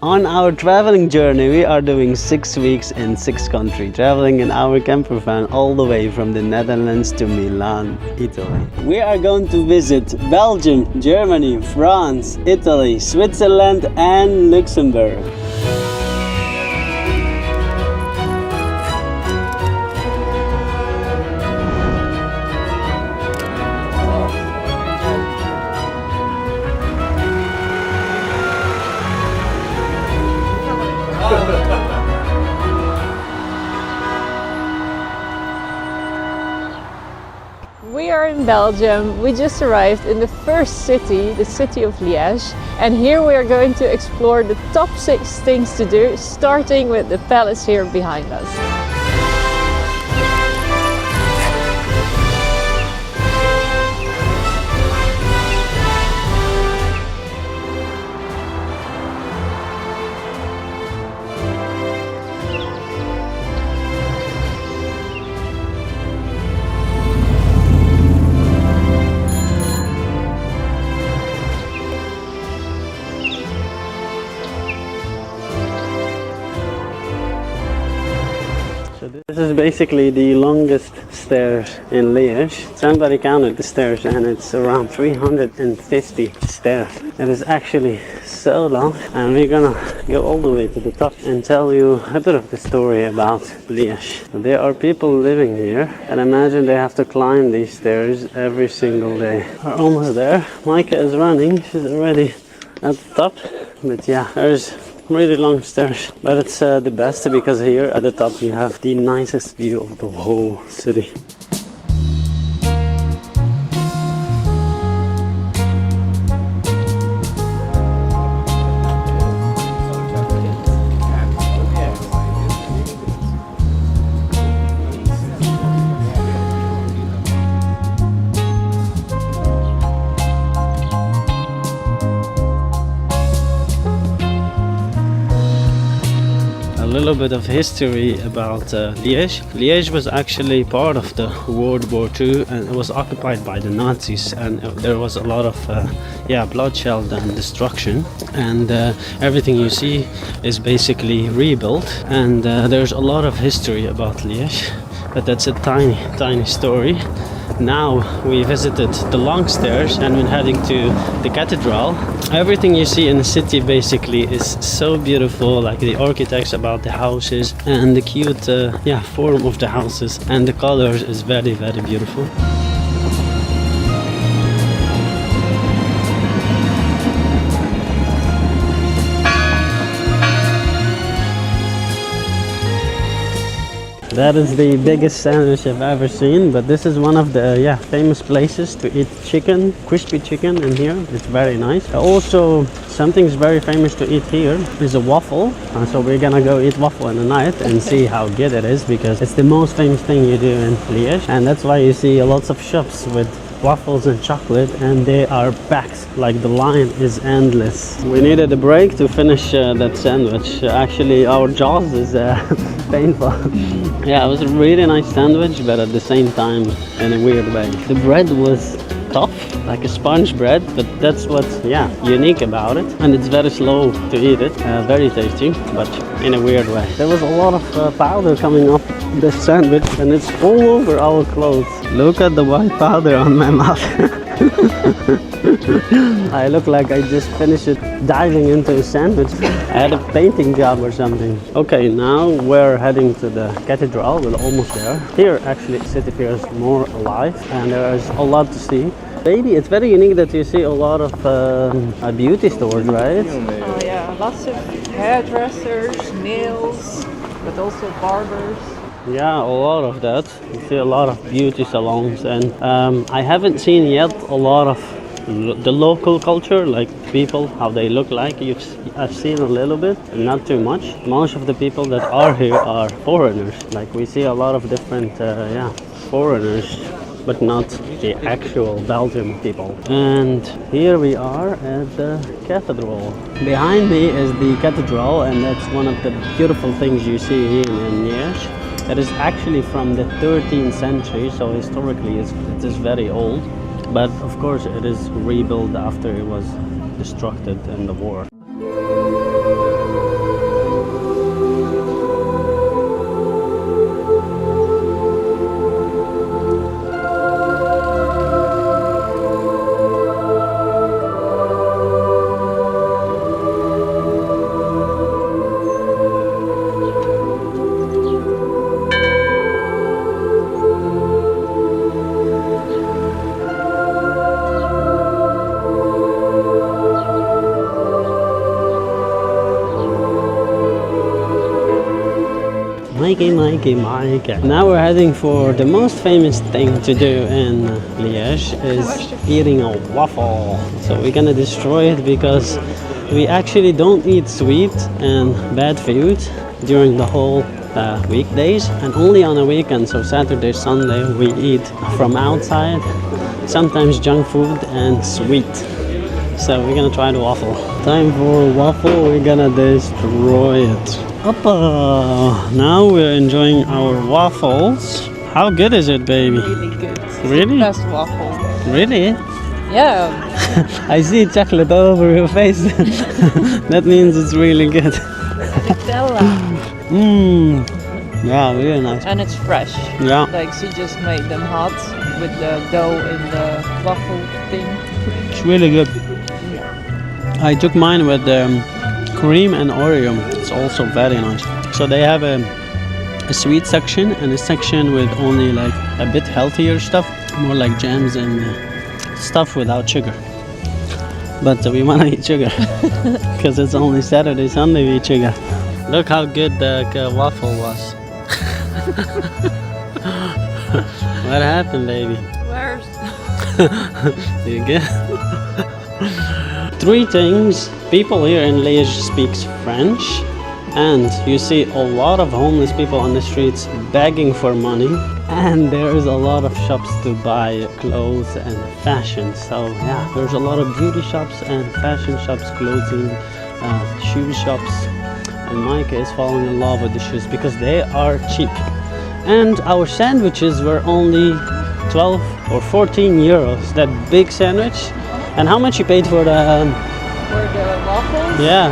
On our traveling journey, we are doing 6 weeks in 6 countries, traveling in our camper van all the way from the Netherlands to Milan, Italy. We are going to visit Belgium, Germany, France, Italy, Switzerland and Luxembourg. We are in Belgium. We just arrived in the first city, the city of Liege, and here we are going to explore the top 6 things to do, starting with the palace here behind us. This is basically the longest stairs in Liege. Somebody counted the stairs and it's around 350 stairs. It is actually so long, and we're gonna go all the way to the top and tell you a bit of the story about Liege. There are people living here, and imagine they have to climb these stairs every single day. We're almost there. Micah is running, she's already at the top, but yeah, there's really long stairs, but it's the best because here at the top you have the nicest view of the whole city. A little bit of history about Liege. Liege was actually part of the World War II, and it was occupied by the Nazis, and there was a lot of bloodshed and destruction, and everything you see is basically rebuilt, and there's a lot of history about Liege, but that's a tiny story. Now we visited the long stairs and we're heading to the cathedral. Everything you see in the city basically is so beautiful, like the architects about the houses and the cute form of the houses, and the colors is very beautiful. That is the biggest sandwich I've ever seen, but this is one of the famous places to eat chicken, crispy chicken in here. It's very nice. Also, something's very famous to eat here is a waffle. So we're gonna go eat waffle in the night and see how good it is, because it's the most famous thing you do in Liege. And that's why you see lots of shops with waffles and chocolate, and they are packed, like the line is endless. We needed a break to finish that sandwich. Actually, our jaws is painful. Yeah, it was a really nice sandwich, but at the same time in a weird way. The bread was tough, like a sponge bread, but that's what's unique about it, and it's very slow to eat it. Very tasty, but in a weird way. There was a lot of powder coming up the sandwich, and it's all over our clothes. Look at the white powder on my mouth. I look like I just finished diving into a sandwich. I had a painting job or something. Okay, now we're heading to the cathedral. We're almost there. Here actually the city feels more alive, and there's a lot to see. Maybe it's very unique that you see a lot of beauty stores, right? Oh yeah, lots of hairdressers, nails, but also barbers. Yeah, a lot of that. You see a lot of beauty salons, and I haven't seen yet a lot of the local culture, like people, how they look like. I've seen a little bit, not too much. Most of the people that are here are foreigners. Like we see a lot of different foreigners, but not the actual Belgian people. And here we are at the cathedral. Behind me is the cathedral, and that's one of the beautiful things you see here in Liege. It is actually from the 13th century, so historically it is very old. But of course it is rebuilt after it was destructed in the war. Mikey. Now we're heading for the most famous thing to do in Liège is eating a waffle. So we're gonna destroy it because we actually don't eat sweet and bad food during the whole weekdays, and only on a weekend, so Saturday, Sunday, we eat from outside, sometimes junk food and sweet. So we're gonna try the waffle. Time for a waffle, we're gonna destroy it. Oppa! Now we're enjoying our waffles. How good is it, baby? Really good. Really? Best waffle. Really? Yeah. I see chocolate all over your face. That means it's really good. Nutella. Mmm. Yeah, really nice. And it's fresh. Yeah. Like she just made them hot with the dough in the waffle thing. It's really good. I took mine with cream and Oreo. It's also very nice. So they have a sweet section and a section with only like a bit healthier stuff, more like jams and stuff without sugar. But we want to eat sugar because it's only Saturday, Sunday we eat sugar. Look how good the waffle was. What happened, baby? Where's You good? 3 things. People here in Liège speaks French, and you see a lot of homeless people on the streets begging for money, and there is a lot of shops to buy clothes and fashion. So yeah, there's a lot of beauty shops and fashion shops, clothing, shoe shops, and Micah is falling in love with the shoes because they are cheap. And our sandwiches were only 12 or 14 euros, that big sandwich. And how much you paid for the waffles? Yeah,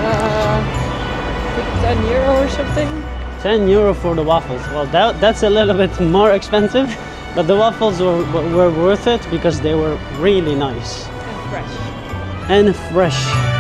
I think 10 euro or something. 10 euro for the waffles. Well, that's a little bit more expensive, but the waffles were worth it because they were really nice. And fresh. And fresh.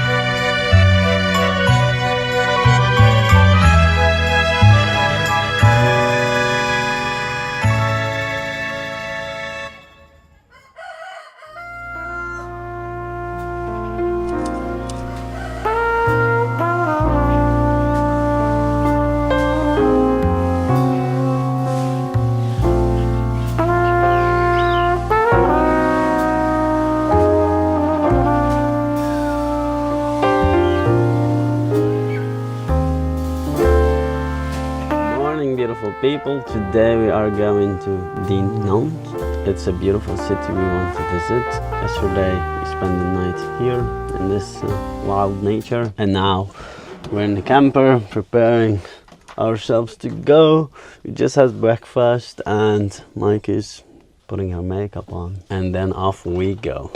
Beautiful people, today we are going to Dinant. It's a beautiful city we want to visit. Yesterday we spent the night here in this wild nature, and now we're in the camper preparing ourselves to go. We just had breakfast and Mike is putting her makeup on, and then off we go.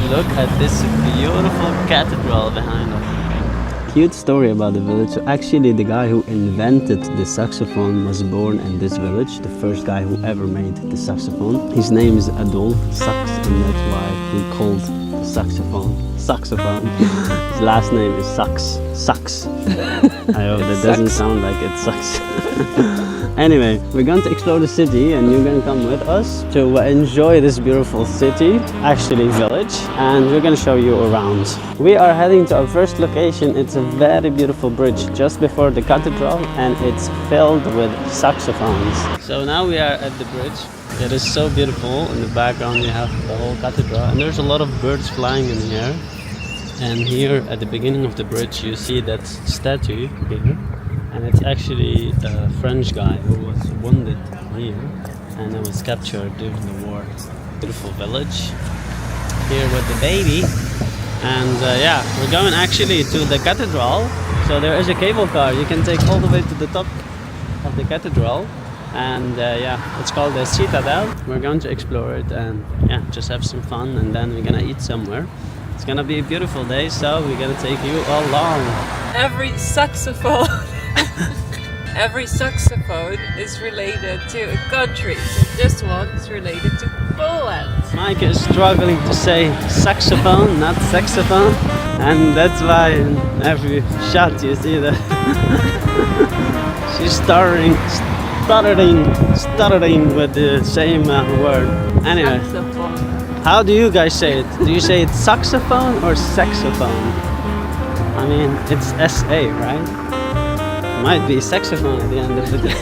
Look at this beautiful cathedral behind us. Cute story about the village. So actually the guy who invented the saxophone was born in this village. The first guy who ever made the saxophone. His name is Adolphe Sax, and that's why he called the saxophone. His last name is Sax. I hope that doesn't sound like it sucks. Anyway, we're going to explore the city and you're going to come with us to enjoy this beautiful city, actually village, and we're going to show you around. We are heading to our first location. It's a very beautiful bridge just before the cathedral, and it's filled with saxophones. So now we are at the bridge. It is so beautiful. In the background you have the whole cathedral, and there's a lot of birds flying in the air. And here at the beginning of the bridge you see that statue here. And it's actually a French guy who was wounded here and it was captured during the war. Beautiful village here with the baby. And yeah, we're going actually to the cathedral. So there is a cable car you can take all the way to the top of the cathedral. And yeah, it's called the Citadel. We're going to explore it and yeah, just have some fun, and then we're gonna eat somewhere. It's gonna be a beautiful day, so we're gonna take you along. Every saxophone, every saxophone is related to a country. So this one is related to Poland. Mike is struggling to say saxophone, not saxophone, and that's why in every shot you see that she's stuttering with the same word. Anyway, Saxophone. how do you guys say it? Do you say it saxophone or saxophone? I mean, it's SA, right? Might be saxophone at the end of the day.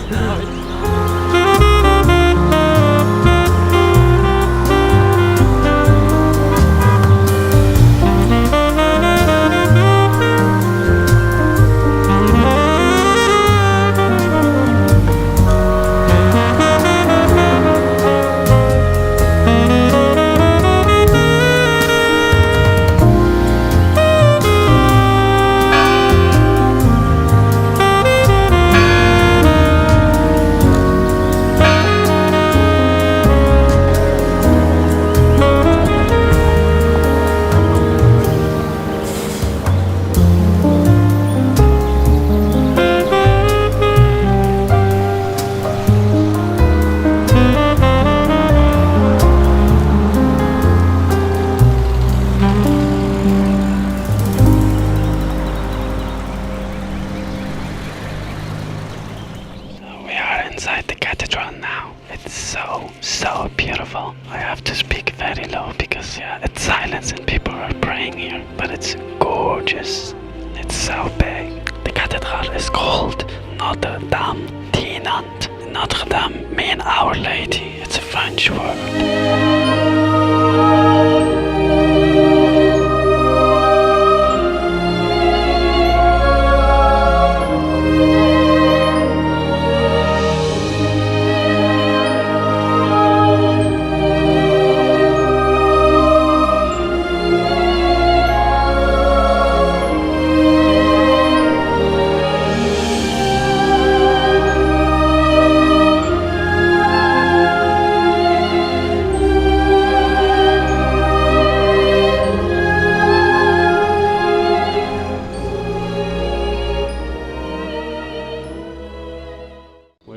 Inside the cathedral now. It's so beautiful. I have to speak very low because it's silence and people are praying here. But it's gorgeous. It's so big. The cathedral is called Notre Dame Dinant. Notre Dame means Our Lady. It's a French word.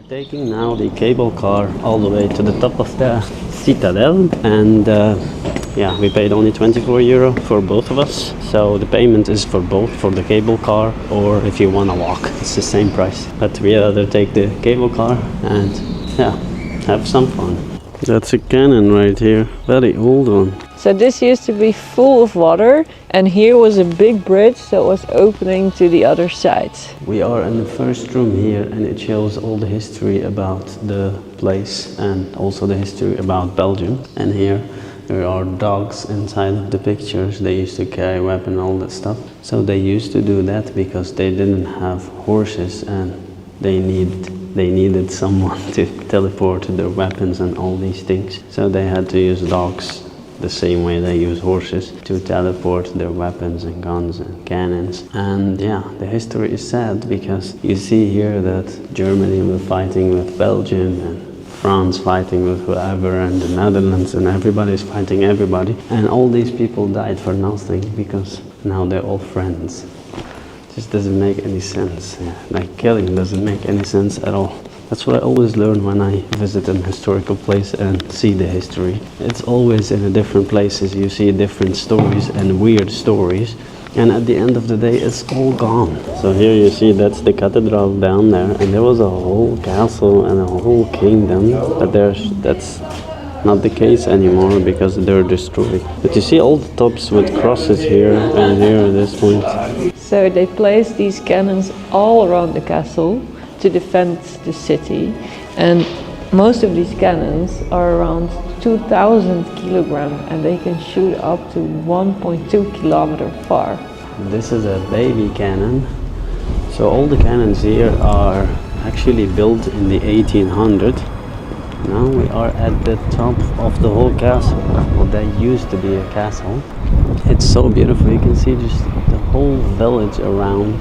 Taking now the cable car all the way to the top of the citadel, and we paid only 24 euro for both of us, so the payment is for both, for the cable car or if you want to walk, it's the same price, but we rather take the cable car and have some fun. That's a cannon right here, very old one. So this used to be full of water, and here was a big bridge that was opening to the other side. We are in the first room here, and it shows all the history about the place and also the history about Belgium. And here there are dogs inside of the pictures. They used to carry weapons and all that stuff. So they used to do that because they didn't have horses and they needed someone to teleport their weapons and all these things. So they had to use dogs the same way they use horses to teleport their weapons and guns and cannons. And the history is sad because you see here that Germany was fighting with Belgium and France fighting with whoever and the Netherlands, and everybody's fighting everybody. And all these people died for nothing because now they're all friends. It just doesn't make any sense. Like killing doesn't make any sense at all. That's what I always learn when I visit an historical place and see the history. It's always in a different places. You see different stories and weird stories. And at the end of the day, it's all gone. So here you see that's the cathedral down there. And there was a whole castle and a whole kingdom. But that's not the case anymore because they're destroyed. But you see all the tops with crosses here and here at this point. So they placed these cannons all around the castle to defend the city, and most of these cannons are around 2,000 kilograms and they can shoot up to 1.2 kilometers far. This is a baby cannon. So all the cannons here are actually built in the 1800s. Now we are at the top of the whole castle. Well, that used to be a castle. It's so beautiful. You can see just the whole village around.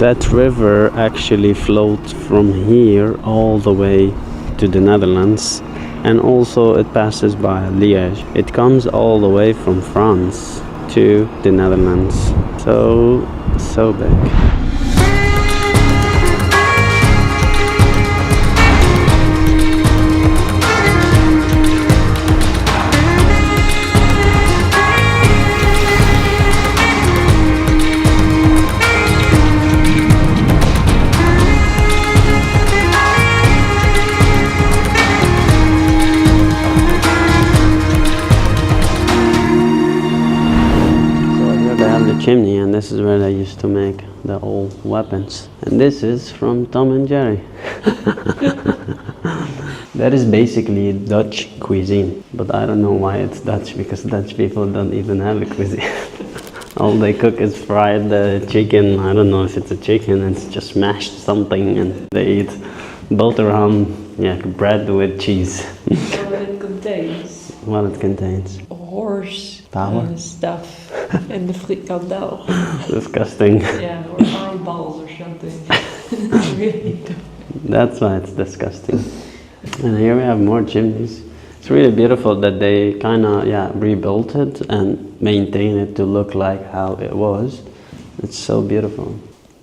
That river actually flows from here all the way to the Netherlands, and also it passes by Liege. It comes all the way from France to the Netherlands. So big. Chimney, and this is where they used to make the old weapons. And this is from Tom and Jerry. That is basically Dutch cuisine, but I don't know why it's Dutch, because Dutch people don't even have a cuisine. All they cook is fried chicken. I don't know if it's a chicken, it's just mashed something, and they eat boterham, bread with cheese. So what it contains? What it contains? Horse power stuff in the frikandel. Disgusting. Yeah, or eyeballs or something. Really. That's why it's disgusting. And here we have more chimneys. It's really beautiful that they kind of rebuilt it and maintain it to look like how it was. It's so beautiful.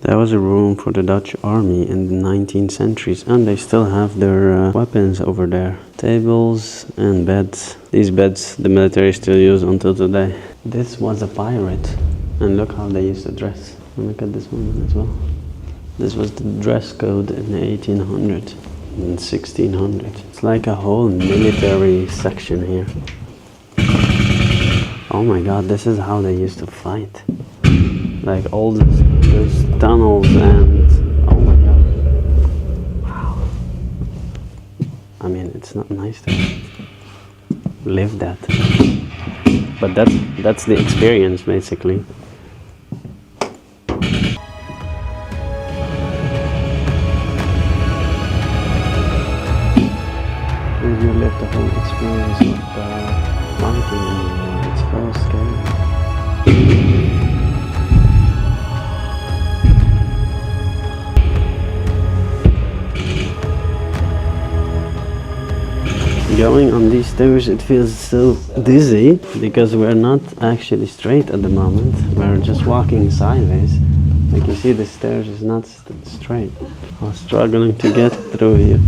There was a room for the Dutch army in the 19th centuries, and they still have their weapons over there. Tables and beds. These beds the military still use until today. This was a pirate, and look how they used to dress. And look at this one as well. This was the dress code in the 1800s and 1600. It's like a whole military section here. Oh my god, this is how they used to fight. Like all those tunnels and oh my god. Wow. I mean, it's not nice to live that. But that's the experience basically. You live the whole experience of fighting and it's so scary. Going on these stairs, it feels so dizzy because we're not actually straight at the moment. We're just walking sideways. Like you see, the stairs is not straight. I'm struggling to get through here.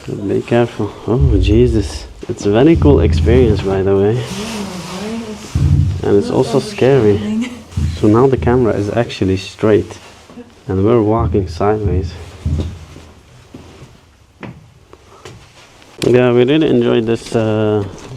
So be careful. Oh Jesus! It's a very cool experience, by the way. And it's also scary. So now the camera is actually straight, and we're walking sideways. Yeah, we really enjoyed this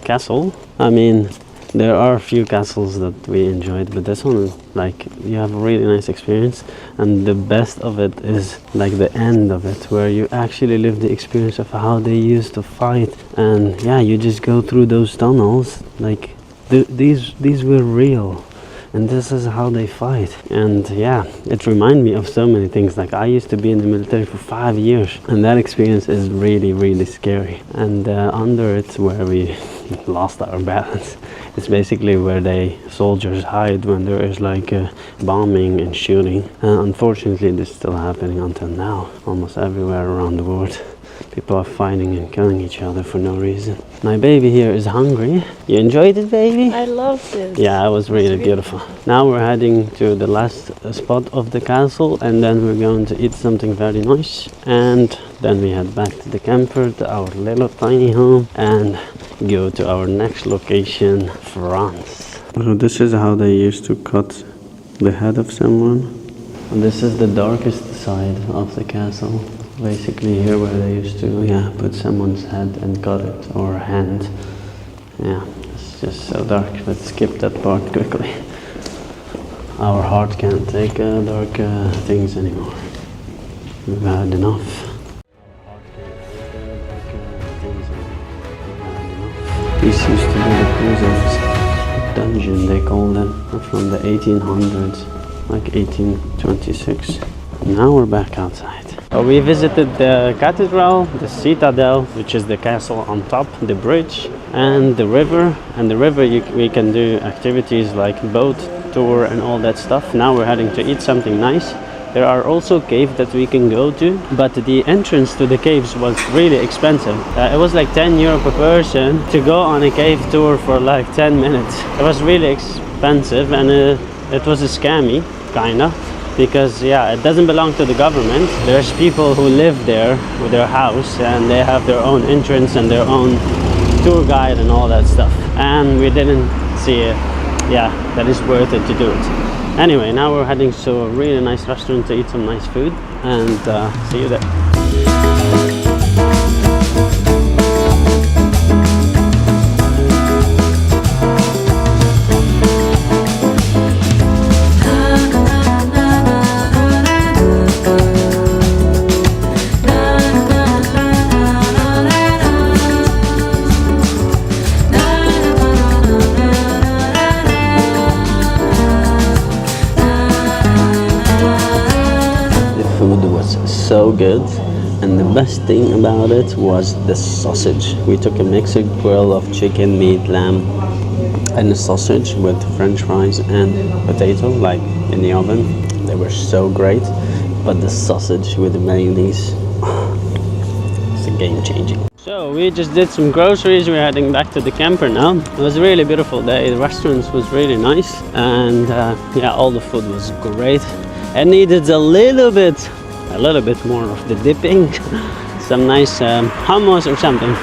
castle. I mean, there are a few castles that we enjoyed, but this one, like, you have a really nice experience, and the best of it is like the end of it, where you actually live the experience of how they used to fight. And yeah, you just go through those tunnels, like these were real. And this is how they fight. And yeah, it reminds me of so many things. Like I used to be in the military for 5 years, and that experience is really, really scary. And under it, where we lost our balance, it's basically where soldiers hide when there is like bombing and shooting. Unfortunately, this is still happening until now, almost everywhere around the world. People are fighting and killing each other for no reason. My baby here is hungry. You enjoyed it, baby? I loved it. Yeah, it was really beautiful. Now we're heading to the last spot of the castle, and then we're going to eat something very nice. And then we head back to the camper, to our little tiny home, and go to our next location, France. So this is how they used to cut the head of someone. And this is the darkest side of the castle. Basically here where they used to put someone's head and cut it, or hand. Yeah, it's just so dark, but skip that part quickly. Our heart can't take dark things anymore. We've had enough. These used to be the prisons, dungeon they call them, from the 1800s, like 1826. Now we're back outside. We visited the cathedral, the citadel, which is the castle on top, the bridge, and the river. And the river we can do activities like boat tour and all that stuff. Now we're heading to eat something nice, There are also caves that we can go to, but the entrance to the caves was really expensive. It was like 10 euro per person to go on a cave tour for like 10 minutes. It was really expensive, and it was a scammy, kinda, because yeah, it doesn't belong to the government. There's people who live there with their house, and they have their own entrance and their own tour guide and all that stuff, and we didn't see it. Yeah, that is worth it to do it. Anyway, now we're heading to a really nice restaurant to eat some nice food, and see you there. So good, and the best thing about it was the sausage. We took a mixed grill of chicken, meat, lamb, and a sausage with French fries and potato, like in the oven. They were so great, but the sausage with the mayonnaise, it's a game changing. So we just did some groceries. We're heading back to the camper now. It was a really beautiful day. The restaurant was really nice, and yeah, all the food was great. It needed a little bit more of the dipping, some nice hummus or something,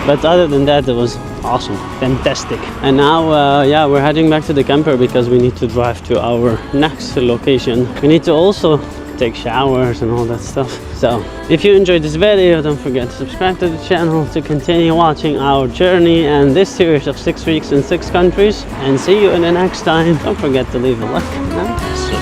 but other than that, it was awesome, fantastic. And now yeah, we're heading back to the camper because we need to drive to our next location. We need to also take showers and all that stuff. So if you enjoyed this video, don't forget to subscribe to the channel to continue watching our journey and this series of 6 weeks in 6 countries, and see you in the next time. Don't forget to leave a like and subscribe.